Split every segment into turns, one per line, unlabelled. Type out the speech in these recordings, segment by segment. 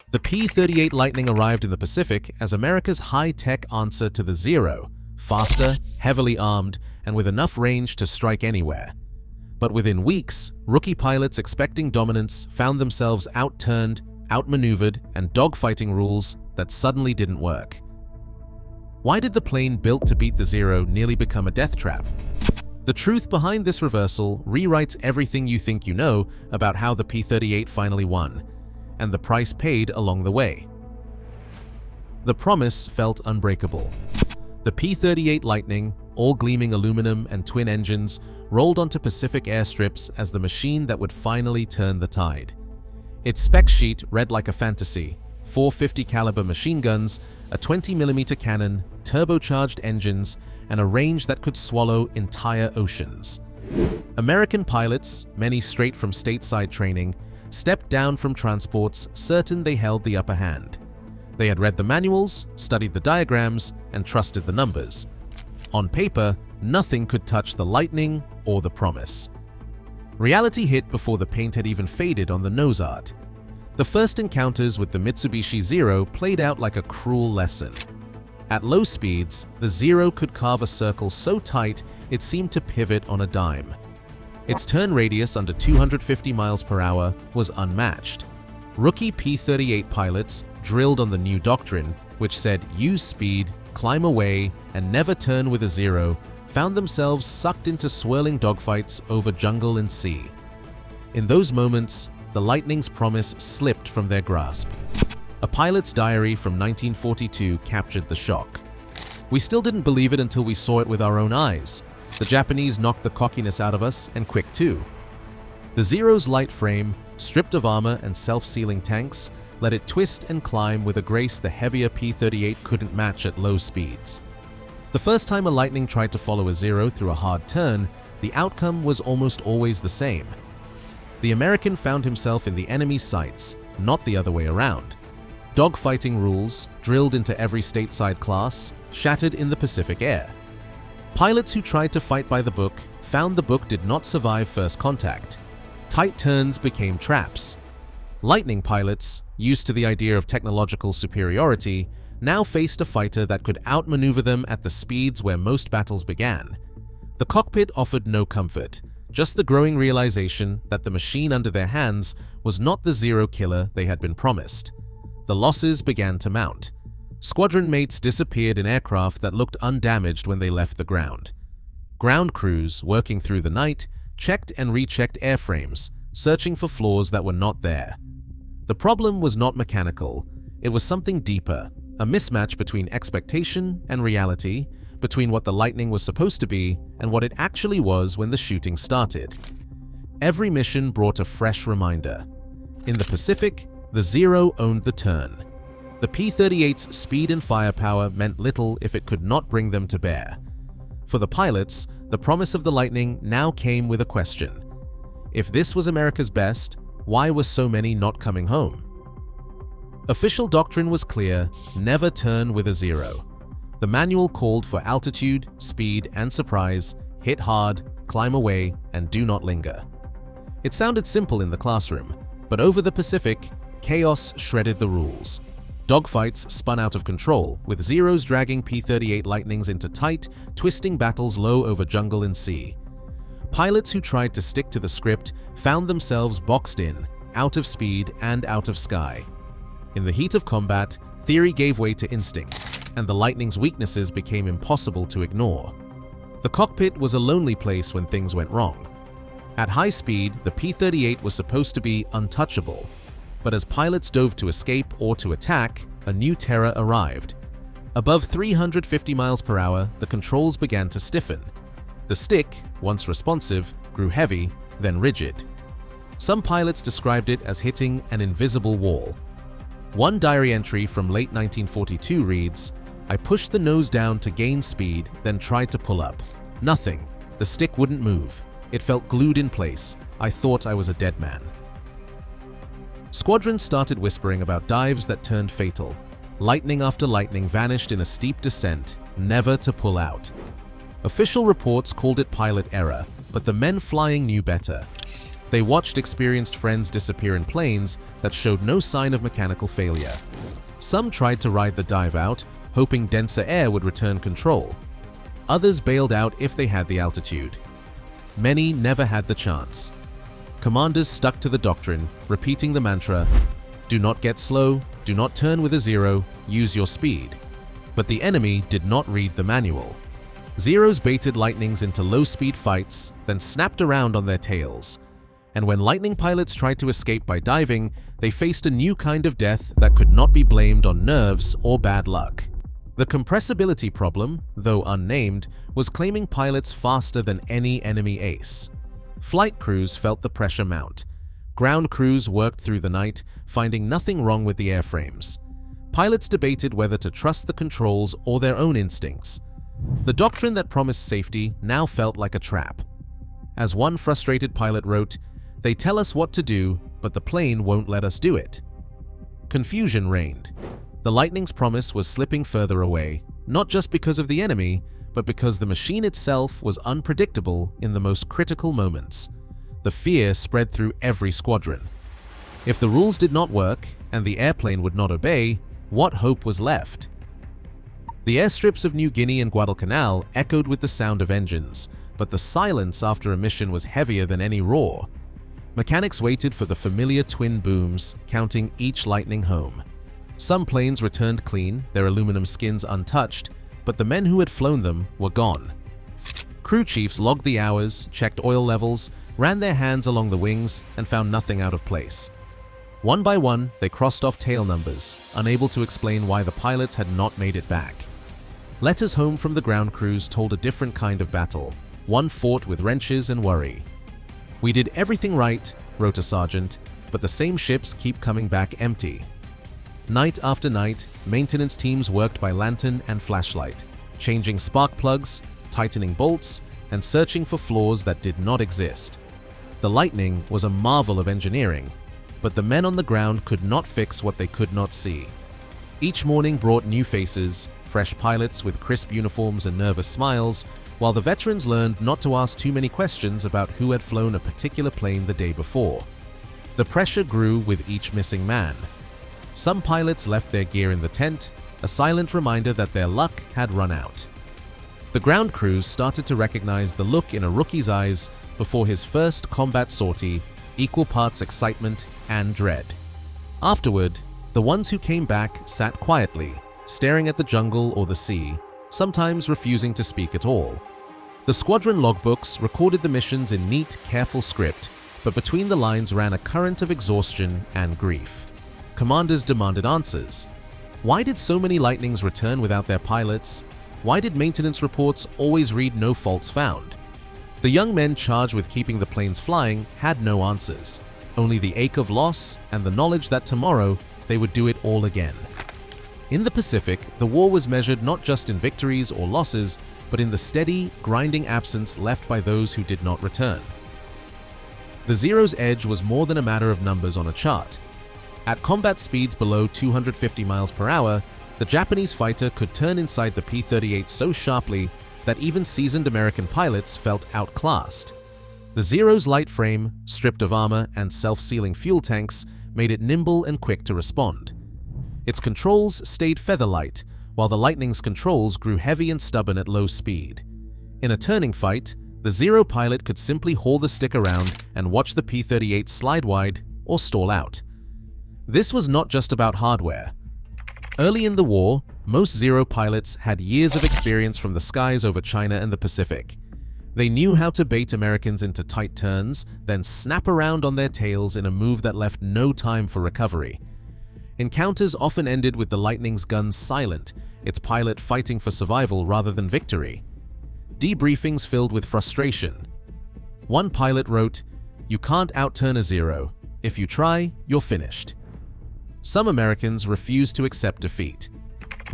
The P-38 Lightning arrived in the Pacific as America's high-tech answer to the Zero, faster, heavily armed, and with enough range to strike anywhere. But within weeks, rookie pilots expecting dominance found themselves outturned, outmaneuvered, and dogfighting rules that suddenly didn't work. Why did the plane built to beat the Zero nearly become a death trap? The truth behind this reversal rewrites everything you think you know about how the P-38 finally won, and the price paid along the way. The promise felt unbreakable. The P-38 Lightning, all gleaming aluminum and twin engines, rolled onto Pacific airstrips as the machine that would finally turn the tide. Its spec sheet read like a fantasy: 450 caliber machine guns, a 20mm cannon, turbocharged engines, and a range that could swallow entire oceans. American pilots, many straight from stateside training, stepped down from transports certain they held the upper hand. They had read the manuals, studied the diagrams, and trusted the numbers. On paper, nothing could touch the Lightning or the promise. Reality hit before the paint had even faded on the nose art. The first encounters with the Mitsubishi Zero played out like a cruel lesson. At low speeds, the Zero could carve a circle so tight it seemed to pivot on a dime. Its turn radius under 250 miles per hour was unmatched. Rookie P-38 pilots, drilled on the new doctrine, which said use speed, climb away, and never turn with a Zero, found themselves sucked into swirling dogfights over jungle and sea. In those moments, the Lightning's promise slipped from their grasp. A pilot's diary from 1942 captured the shock. We still didn't believe it until we saw it with our own eyes. The Japanese knocked the cockiness out of us, and quick too. The Zero's light frame, stripped of armor and self-sealing tanks, let it twist and climb with a grace the heavier P-38 couldn't match at low speeds. The first time a Lightning tried to follow a Zero through a hard turn, the outcome was almost always the same. The American found himself in the enemy's sights, not the other way around. Dogfighting rules, drilled into every stateside class, shattered in the Pacific air. Pilots who tried to fight by the book found the book did not survive first contact. Tight turns became traps. Lightning pilots, used to the idea of technological superiority, now faced a fighter that could outmaneuver them at the speeds where most battles began. The cockpit offered no comfort, just the growing realization that the machine under their hands was not the Zero killer they had been promised. The losses began to mount. Squadron mates disappeared in aircraft that looked undamaged when they left the ground. Ground crews, working through the night, checked and rechecked airframes, searching for flaws that were not there. The problem was not mechanical, it was something deeper, a mismatch between expectation and reality, between what the Lightning was supposed to be and what it actually was when the shooting started. Every mission brought a fresh reminder. In the Pacific, the Zero owned the turn. The P-38's speed and firepower meant little if it could not bring them to bear. For the pilots, the promise of the Lightning now came with a question. If this was America's best, why were so many not coming home? Official doctrine was clear: never turn with a Zero. The manual called for altitude, speed, and surprise, hit hard, climb away, and do not linger. It sounded simple in the classroom, but over the Pacific, chaos shredded the rules. Dogfights spun out of control, with Zeros dragging P-38 Lightnings into tight, twisting battles low over jungle and sea. Pilots who tried to stick to the script found themselves boxed in, out of speed and out of sky. In the heat of combat, theory gave way to instinct, and the Lightning's weaknesses became impossible to ignore. The cockpit was a lonely place when things went wrong. At high speed, the P-38 was supposed to be untouchable, but as pilots dove to escape or to attack, a new terror arrived. Above 350 miles per hour, the controls began to stiffen. The stick, once responsive, grew heavy, then rigid. Some pilots described it as hitting an invisible wall. One diary entry from late 1942 reads, "I pushed the nose down to gain speed, then tried to pull up. Nothing. The stick wouldn't move. It felt glued in place. I thought I was a dead man." Squadrons started whispering about dives that turned fatal. Lightning after lightning vanished in a steep descent, never to pull out. Official reports called it pilot error, but the men flying knew better. They watched experienced friends disappear in planes that showed no sign of mechanical failure. Some tried to ride the dive out, hoping denser air would return control. Others bailed out if they had the altitude. Many never had the chance. Commanders stuck to the doctrine, repeating the mantra, "Do not get slow, do not turn with a zero, use your speed." But the enemy did not read the manual. Zeros baited Lightnings into low-speed fights, then snapped around on their tails. And when Lightning pilots tried to escape by diving, they faced a new kind of death that could not be blamed on nerves or bad luck. The compressibility problem, though unnamed, was claiming pilots faster than any enemy ace. Flight crews felt the pressure mount. Ground crews worked through the night, finding nothing wrong with the airframes. Pilots debated whether to trust the controls or their own instincts. The doctrine that promised safety now felt like a trap. As one frustrated pilot wrote, "They tell us what to do, but the plane won't let us do it." Confusion reigned. The Lightning's promise was slipping further away, not just because of the enemy, but because the machine itself was unpredictable in the most critical moments. The fear spread through every squadron. If the rules did not work and the airplane would not obey, what hope was left? The airstrips of New Guinea and Guadalcanal echoed with the sound of engines, but the silence after a mission was heavier than any roar. Mechanics waited for the familiar twin booms, counting each Lightning home. Some planes returned clean, their aluminum skins untouched, but the men who had flown them were gone. Crew chiefs logged the hours, checked oil levels, ran their hands along the wings, and found nothing out of place. One by one, they crossed off tail numbers, unable to explain why the pilots had not made it back. Letters home from the ground crews told a different kind of battle, one fought with wrenches and worry. "We did everything right," wrote a sergeant, "but the same ships keep coming back empty." Night after night, maintenance teams worked by lantern and flashlight, changing spark plugs, tightening bolts, and searching for flaws that did not exist. The Lightning was a marvel of engineering, but the men on the ground could not fix what they could not see. Each morning brought new faces, fresh pilots with crisp uniforms and nervous smiles, while the veterans learned not to ask too many questions about who had flown a particular plane the day before. The pressure grew with each missing man. Some pilots left their gear in the tent, a silent reminder that their luck had run out. The ground crews started to recognize the look in a rookie's eyes before his first combat sortie, equal parts excitement and dread. Afterward, the ones who came back sat quietly, staring at the jungle or the sea, sometimes refusing to speak at all. The squadron logbooks recorded the missions in neat, careful script, but between the lines ran a current of exhaustion and grief. Commanders demanded answers. Why did so many Lightnings return without their pilots? Why did maintenance reports always read "no faults found"? The young men charged with keeping the planes flying had no answers, only the ache of loss and the knowledge that tomorrow they would do it all again. In the Pacific, the war was measured not just in victories or losses, but in the steady, grinding absence left by those who did not return. The Zero's edge was more than a matter of numbers on a chart. At combat speeds below 250 miles per hour, the Japanese fighter could turn inside the P-38 so sharply that even seasoned American pilots felt outclassed. The Zero's light frame, stripped of armor and self-sealing fuel tanks, made it nimble and quick to respond. Its controls stayed feather-light, while the Lightning's controls grew heavy and stubborn at low speed. In a turning fight, the Zero pilot could simply haul the stick around and watch the P-38 slide wide or stall out. This was not just about hardware. Early in the war, most Zero pilots had years of experience from the skies over China and the Pacific. They knew how to bait Americans into tight turns, then snap around on their tails in a move that left no time for recovery. Encounters often ended with the Lightning's guns silent, its pilot fighting for survival rather than victory. Debriefings filled with frustration. One pilot wrote, "You can't outturn a Zero. If you try, you're finished." Some Americans refused to accept defeat.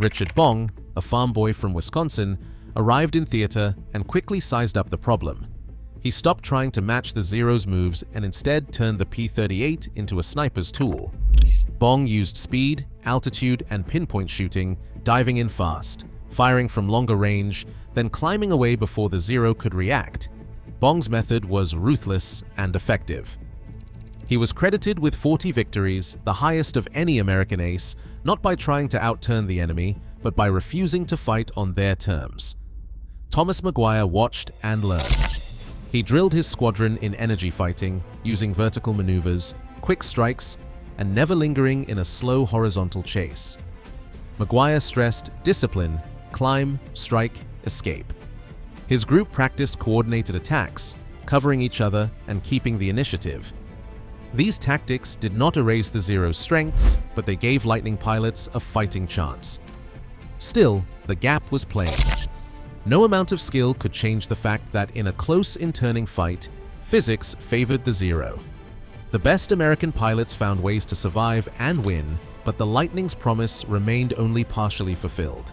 Richard Bong, a farm boy from Wisconsin, arrived in theater and quickly sized up the problem. He stopped trying to match the Zero's moves and instead turned the P-38 into a sniper's tool. Bong used speed, altitude, and pinpoint shooting, diving in fast, firing from longer range, then climbing away before the Zero could react. Bong's method was ruthless and effective. He was credited with 40 victories, the highest of any American ace, not by trying to outturn the enemy, but by refusing to fight on their terms. Thomas Maguire watched and learned. He drilled his squadron in energy fighting, using vertical maneuvers, quick strikes, and never lingering in a slow horizontal chase. Maguire stressed discipline, climb, strike, escape. His group practiced coordinated attacks, covering each other and keeping the initiative. These tactics did not erase the Zero's strengths, but they gave Lightning pilots a fighting chance. Still, the gap was plain. No amount of skill could change the fact that in a close in-turning fight, physics favored the Zero. The best American pilots found ways to survive and win, but the Lightning's promise remained only partially fulfilled.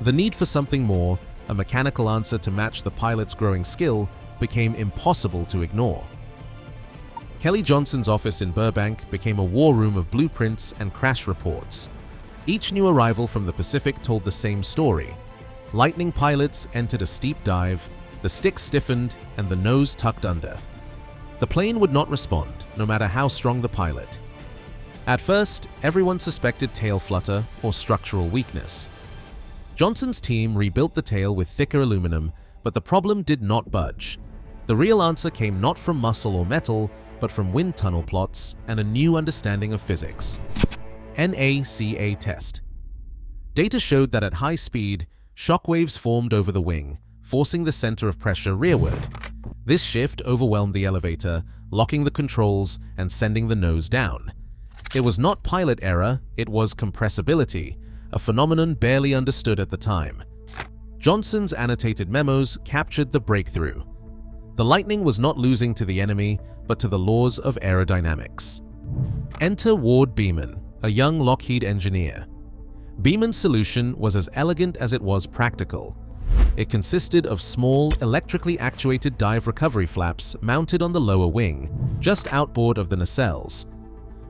The need for something more, a mechanical answer to match the pilot's growing skill, became impossible to ignore. Kelly Johnson's office in Burbank became a war room of blueprints and crash reports. Each new arrival from the Pacific told the same story. Lightning pilots entered a steep dive, the stick stiffened, and the nose tucked under. The plane would not respond, no matter how strong the pilot. At first, everyone suspected tail flutter or structural weakness. Johnson's team rebuilt the tail with thicker aluminum, but the problem did not budge. The real answer came not from muscle or metal, but from wind tunnel plots and a new understanding of physics. NACA test. Data showed that at high speed, shock waves formed over the wing, forcing the center of pressure rearward. This shift overwhelmed the elevator, locking the controls and sending the nose down. It was not pilot error, it was compressibility, a phenomenon barely understood at the time. Johnson's annotated memos captured the breakthrough. The Lightning was not losing to the enemy, but to the laws of aerodynamics. Enter Ward Beeman, a young Lockheed engineer. Beeman's solution was as elegant as it was practical. It consisted of small, electrically actuated dive recovery flaps mounted on the lower wing, just outboard of the nacelles.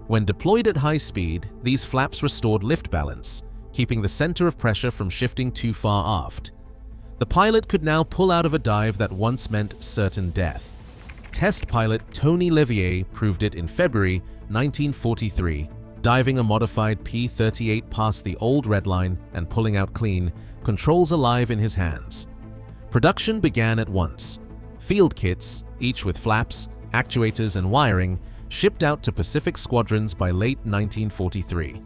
When deployed at high speed, these flaps restored lift balance, keeping the center of pressure from shifting too far aft. The pilot could now pull out of a dive that once meant certain death. Test pilot Tony Levier proved it in February 1943, diving a modified P-38 past the old red line and pulling out clean, controls alive in his hands. Production began at once. Field kits, each with flaps, actuators, and wiring, shipped out to Pacific squadrons by late 1943.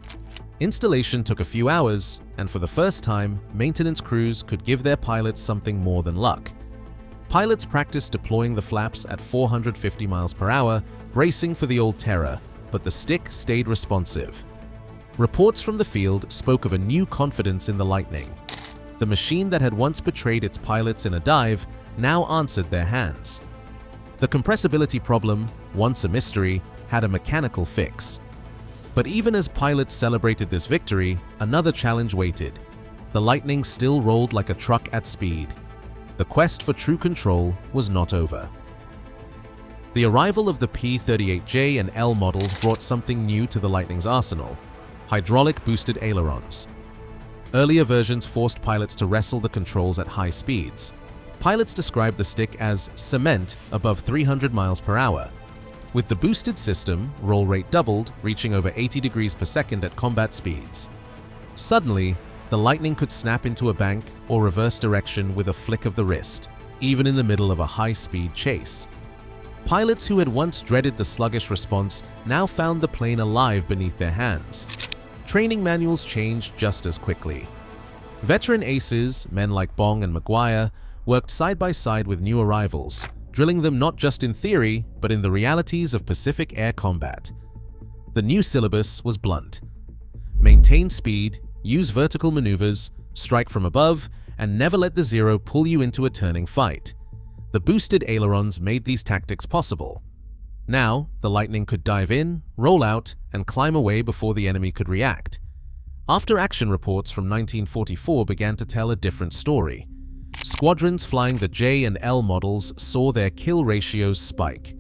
Installation took a few hours, and for the first time, maintenance crews could give their pilots something more than luck. Pilots practiced deploying the flaps at 450 miles per hour, bracing for the old terror, but the stick stayed responsive. Reports from the field spoke of a new confidence in the Lightning. The machine that had once betrayed its pilots in a dive now answered their hands. The compressibility problem, once a mystery, had a mechanical fix. But even as pilots celebrated this victory, another challenge waited. The Lightning still rolled like a truck at speed. The quest for true control was not over. The arrival of the P-38J and L models brought something new to the Lightning's arsenal: hydraulic-boosted ailerons. Earlier versions forced pilots to wrestle the controls at high speeds. Pilots described the stick as cement above 300 miles per hour. With the boosted system, roll rate doubled, reaching over 80 degrees per second at combat speeds. Suddenly, the Lightning could snap into a bank or reverse direction with a flick of the wrist, even in the middle of a high-speed chase. Pilots who had once dreaded the sluggish response now found the plane alive beneath their hands. Training manuals changed just as quickly. Veteran aces, men like Bong and Maguire, worked side by side with new arrivals, drilling them not just in theory, but in the realities of Pacific air combat. The new syllabus was blunt. Maintain speed, use vertical maneuvers, strike from above, and never let the Zero pull you into a turning fight. The boosted ailerons made these tactics possible. Now, the Lightning could dive in, roll out, and climb away before the enemy could react. After-action reports from 1944 began to tell a different story. Squadrons flying the J and L models saw their kill ratios spike.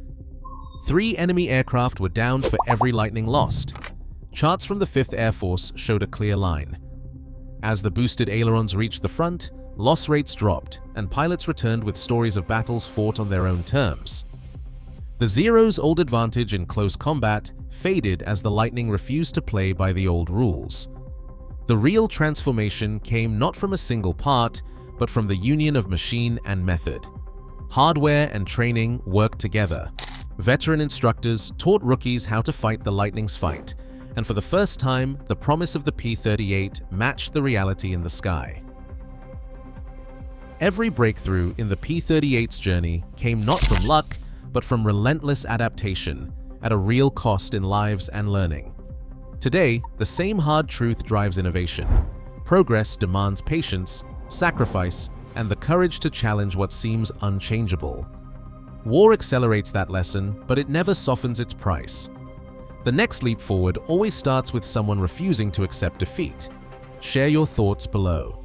3 enemy aircraft were down for every Lightning lost. Charts from the 5th Air Force showed a clear line. As the boosted ailerons reached the front, loss rates dropped, and pilots returned with stories of battles fought on their own terms. The Zero's old advantage in close combat faded as the Lightning refused to play by the old rules. The real transformation came not from a single part, but from the union of machine and method. Hardware and training worked together. Veteran instructors taught rookies how to fight the Lightning's fight, and for the first time, the promise of the P-38 matched the reality in the sky. Every breakthrough in the P-38's journey came not from luck, but from relentless adaptation, at a real cost in lives and learning. Today, the same hard truth drives innovation. Progress demands patience, sacrifice, and the courage to challenge what seems unchangeable. War accelerates that lesson, but it never softens its price. The next leap forward always starts with someone refusing to accept defeat. Share your thoughts below.